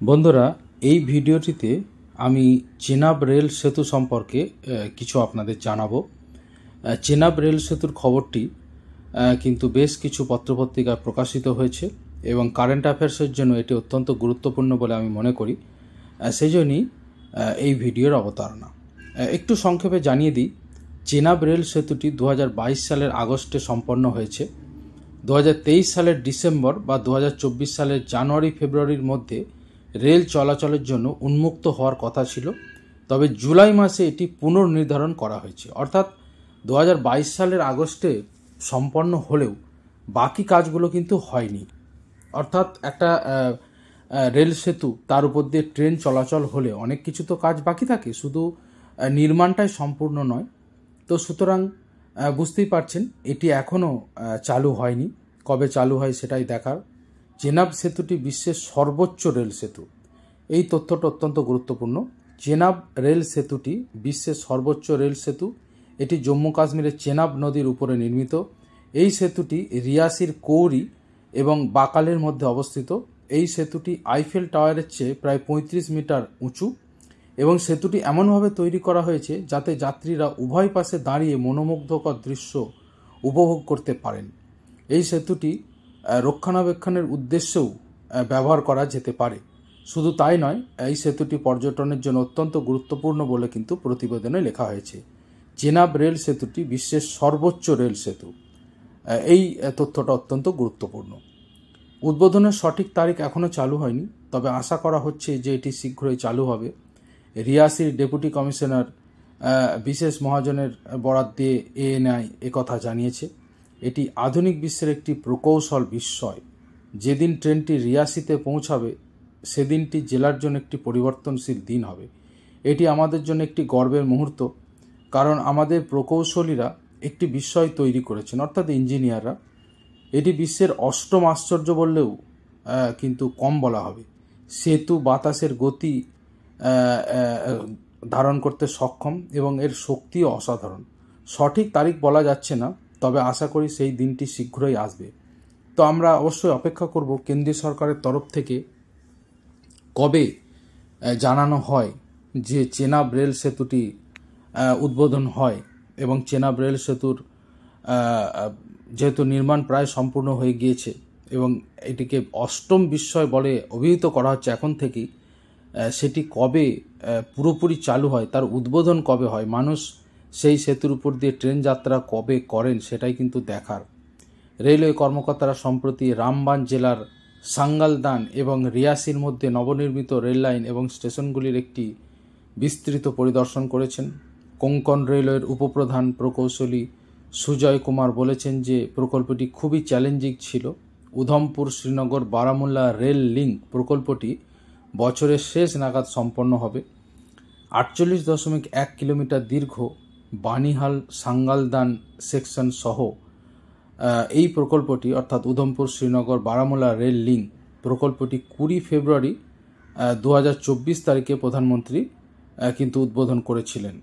বন্ধুরা, এই ভিডিওটিতে আমি চেনাব রেল সেতু সম্পর্কে কিছু আপনাদের জানাবো। চেনাব রেল সেতুর খবরটি কিন্তু বেশ কিছু পত্রপত্রিকায় প্রকাশিত হয়েছে এবং কারেন্ট অ্যাফেয়ার্সের জন্য এটি অত্যন্ত গুরুত্বপূর্ণ বলে আমি মনে করি। সেই জন্যই এই ভিডিওর অবতারণা। একটু সংক্ষেপে জানিয়ে দিই, চেনাব রেল সেতুটি 2022 সালের আগস্টে সম্পন্ন হয়েছে। 2023 সালের ডিসেম্বর বা 2024 সালের জানুয়ারি ফেব্রুয়ারির মধ্যে রেল চলাচলের জন্য উন্মুক্ত হওয়ার কথা ছিল, তবে জুলাই মাসে এটি পুনর্নির্ধারণ করা হয়েছে। অর্থাৎ 2022 সালের আগস্টে সম্পন্ন হলেও বাকি কাজগুলো কিন্তু হয়নি। অর্থাৎ একটা রেল সেতু, তার উপর দিয়ে ট্রেন চলাচল হলে অনেক কিছু তো কাজ বাকি থাকে, শুধু নির্মাণটাই সম্পূর্ণ নয়। তো সুতরাং বুঝতেই পারছেন এটি এখনও চালু হয়নি। কবে চালু হয় সেটাই দেখার। চেনাব সেতুটি বিশ্বের সর্বোচ্চ রেল সেতু, এই তথ্যটা অত্যন্ত গুরুত্বপূর্ণ। চেনাব রেল সেতুটি বিশ্বের সর্বোচ্চ রেল সেতু। এটি জম্মু কাশ্মীরের চেনাব নদীর উপরে নির্মিত। এই সেতুটি রিয়াসির কৌরি এবং বাকালের মধ্যে অবস্থিত। এই সেতুটি আইফেল টাওয়ারের চেয়ে প্রায় 35 মিটার উঁচু এবং সেতুটি এমনভাবে তৈরি করা হয়েছে যাতে যাত্রীরা উভয় পাশে দাঁড়িয়ে মনোমুগ্ধকর দৃশ্য উপভোগ করতে পারেন। এই সেতুটি রক্ষণাবেক্ষণের উদ্দেশ্যেও ব্যবহার করা যেতে পারে। শুধু তাই নয়, এই সেতুটি পর্যটনের জন্য অত্যন্ত গুরুত্বপূর্ণ বলে কিন্তু প্রতিবেদনে লেখা হয়েছে। চেনাব রেল সেতুটি বিশ্বের সর্বোচ্চ রেল সেতু, এই তথ্যটা অত্যন্ত গুরুত্বপূর্ণ। উদ্বোধনের সঠিক তারিখ এখনও চালু হয়নি, তবে আশা করা হচ্ছে যে এটি শীঘ্রই চালু হবে। রিয়াসির ডেপুটি কমিশনার বিশেষ মহাজনের বরাত দিয়ে এএনআই একথা জানিয়েছে। এটি আধুনিক বিশ্বের একটি প্রকৌশল বিস্ময়। যেদিন ট্রেনটি রিয়াসিতে পৌঁছাবে সেদিনটি জেলার জন্য একটি পরিবর্তনশীল দিন হবে। এটি আমাদের জন্য একটি গর্বের মুহূর্ত, কারণ আমাদের প্রকৌশলীরা একটি বিস্ময় তৈরি করেছেন, অর্থাৎ ইঞ্জিনিয়াররা। এটি বিশ্বের অষ্টম আশ্চর্য বললেও কিন্তু কম বলা হবে। সেতু বাতাসের গতি ধারণ করতে সক্ষম এবং এর শক্তিও অসাধারণ। সঠিক তারিখ বলা যাচ্ছে না, তবে আশা করি সেই দিনটি শীঘ্রই আসবে। তো আমরা অবশ্যই অপেক্ষা করব কেন্দ্রীয় সরকারের তরফ থেকে কবে জানানো হয় যে চেনাব রেল সেতুটি উদ্বোধন হয় এবং চেনাব রেল সেতুর যেহেতু নির্মাণ প্রায় সম্পূর্ণ হয়ে গিয়েছে এবং এটিকে অষ্টম বিস্ময় বলে অভিহিত করা হচ্ছে এখন থেকেই, সেটি কবে পুরোপুরি চালু হয়, তার উদ্বোধন কবে হয়, মানুষ সেই সেতুর উপর দিয়ে ট্রেন যাত্রা কবে করেন সেটাই কিন্তু দেখার। রেলওয়ে কর্মকর্তারা সম্প্রতি রামবান জেলার সাঙ্গালদান এবং রিয়াসির মধ্যে নবনির্মিত রেল লাইন এবং স্টেশনগুলির একটি বিস্তৃত পরিদর্শন করেছেন। কোঙ্কণ রেলওয়ের উপপ্রধান প্রকৌশলী সুজয় কুমার বলেছেন যে প্রকল্পটি খুবই চ্যালেঞ্জিং ছিল। উধমপুর শ্রীনগর বারামুল্লা রেল লিঙ্ক প্রকল্পটি বছরের শেষ নাগাদ সম্পন্ন হবে। 48.1 কিলোমিটার দীর্ঘ বানিহাল সাঙ্গালদান সেকশন সহ এই প্রকল্পটি, অর্থাৎ উধমপুর শ্রীনগর বারামুল্লা রেল লিঙ্ক প্রকল্পটি 20 ফেব্রুয়ারি 2024 তারিখে প্রধানমন্ত্রী কিন্তু উদ্বোধন করেছিলেন।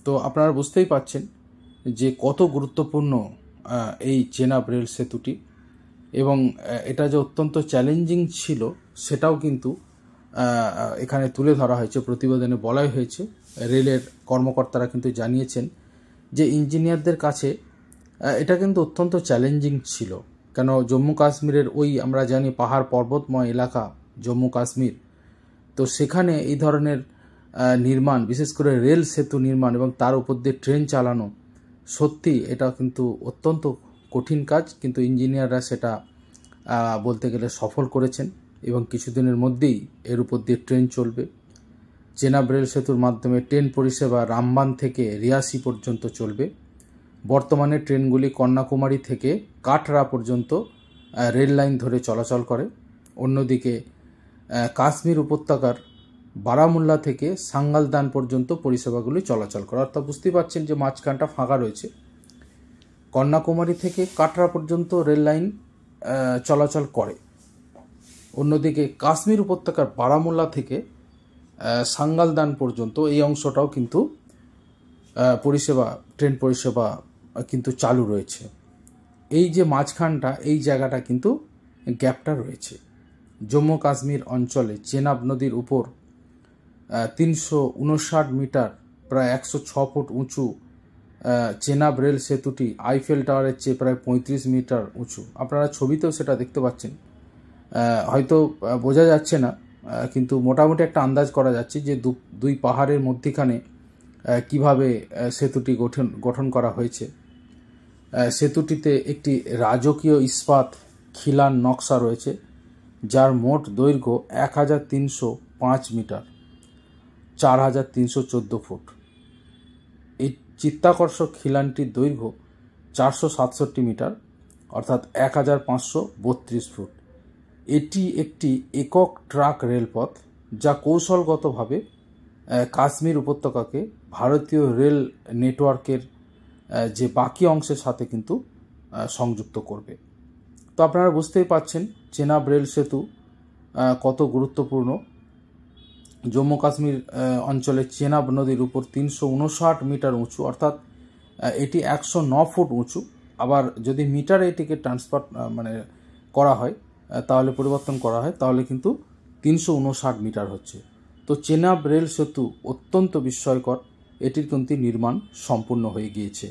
তো আপনারা বুঝতেই পারছেন যে কত গুরুত্বপূর্ণ এই চেনাব রেল সেতুটি এবং এটা যে অত্যন্ত চ্যালেঞ্জিং ছিল সেটাও কিন্তু এখানে তুলে ধরা হয়েছে, প্রতিবেদনে বলাই হয়েছে। রেলের কর্মকর্তারা কিন্তু জানিয়েছেন যে ইঞ্জিনিয়ারদের কাছে এটা কিন্তু অত্যন্ত চ্যালেঞ্জিং ছিল। কেন, জম্মু কাশ্মীরের ওই আমরা জানি পাহাড় পর্বতময় এলাকা জম্মু কাশ্মীর, তো সেখানে এই ধরনের নির্মাণ, বিশেষ করে রেল সেতু নির্মাণ এবং তার উপর দিয়ে ট্রেন চালানো, সত্যি এটা কিন্তু অত্যন্ত কঠিন কাজ, কিন্তু ইঞ্জিনিয়াররা সেটা বলতে গেলে সফল করেছেন এবং কিছুদিনের মধ্যেই এর উপর দিয়ে ট্রেন চলবে। চেনাব রেল সেতুর মাধ্যমে ট্রেন পরিষেবা রামবান থেকে রিয়াসি পর্যন্ত চলবে। বর্তমানে ট্রেনগুলি কন্যাকুমারী থেকে কাটরা পর্যন্ত রেল লাইন ধরে চলাচল করে। অন্যদিকে কাশ্মীর উপত্যকার বারামুল্লা থেকে সাঙ্গালদান পর্যন্ত পরিষেবাগুলি চলাচল করে। অর্থাৎ বুঝতেই পারছেন যে মাঝখানটা ফাঁকা রয়েছে। কন্যাকুমারী থেকে কাটরা পর্যন্ত রেল লাইন চলাচল করে। অন্যদিকে কাশ্মীর উপত্যকার বারামুল্লা থেকে সাঙ্গালদান পর্যন্ত এই অংশটাও কিন্তু ট্রেন পরিষেবা কিন্তু চালু রয়েছে। এই যে মাঝখানটা, এই জায়গাটা কিন্তু গ্যাপটা রয়েছে। জম্মু কাশ্মীর অঞ্চলে চেনাব নদীর উপর 359 মিটার প্রায় 106 ফুট উঁচু চেনাব রেল সেতুটি আইফেল টাওয়ারের চেয়ে প্রায় 35 মিটার উঁচু। আপনারা ছবিতেও সেটা দেখতে পাচ্ছেন, হয়তো বোঝা যাচ্ছে না, কিন্তু মোটামুটি একটা আন্দাজ করা যাচ্ছে যে দুই পাহাড়ের মধ্যিখানে কিভাবে সেতুটি গঠন করা হয়েছে। সেতুটিতে একটি রাজকীয় ইস্পাত খিলান নকশা রয়েছে, যার মোট দৈর্ঘ্য 1305 মিটার, 4314 ফুট। এই চিত্তাকর্ষক খিলানটির দৈর্ঘ্য 467 মিটার, অর্থাৎ 1532 ফুট। এটি একটি একক ট্রাক রেলপথ, যা কৌশলগতভাবে কাশ্মীর উপত্যকাকে ভারতীয় রেল নেটওয়ার্কের যে বাকি অংশের সাথে কিন্তু সংযুক্ত করবে। তো আপনারা বুঝতেই পারছেন চেনাব রেল সেতু কত গুরুত্বপূর্ণ। জম্মু কাশ্মীর অঞ্চলে চেনাব নদীর উপর 359 মিটার উঁচু, অর্থাৎ এটি 109 ফুট উঁচু। আবার যদি মিটারে এটিকে ট্রান্সফার করা হয়, তাহলে পরিবর্তন করা হয়, তাহলে কিন্তু 359 মিটার হচ্ছে। তো চেনাব রেল সেতু অত্যন্ত বিস্ময়কর, এটির কিন্তু নির্মাণ সম্পূর্ণ হয়ে গিয়েছে।